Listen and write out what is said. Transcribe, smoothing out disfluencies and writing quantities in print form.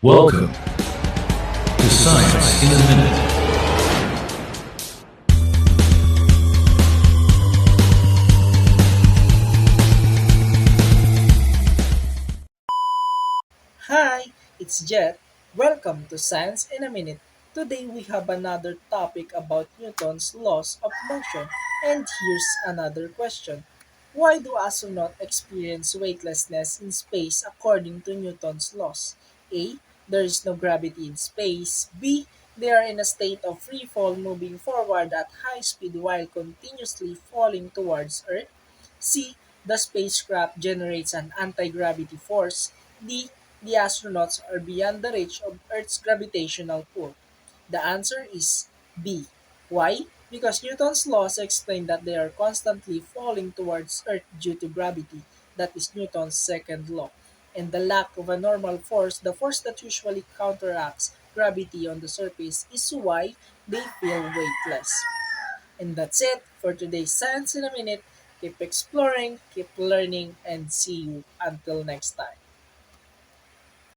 Welcome to Science in a Minute. Hi, it's Jet. Welcome to Science in a Minute. Today we have another topic about Newton's laws of motion. And here's another question. Why do astronauts experience weightlessness in space according to Newton's laws? A. There is no gravity in space. B. They are in a state of free fall moving forward at high speed while continuously falling towards Earth. C. The spacecraft generates an anti-gravity force. D. The astronauts are beyond the reach of Earth's gravitational pull. The answer is B. Why? Because Newton's laws explain that they are constantly falling towards Earth due to gravity. That is Newton's second law. And the lack of a normal force, the force that usually counteracts gravity on the surface, is why they feel weightless. And that's it for today's Science in a Minute. Keep exploring, keep learning, and see you until next time.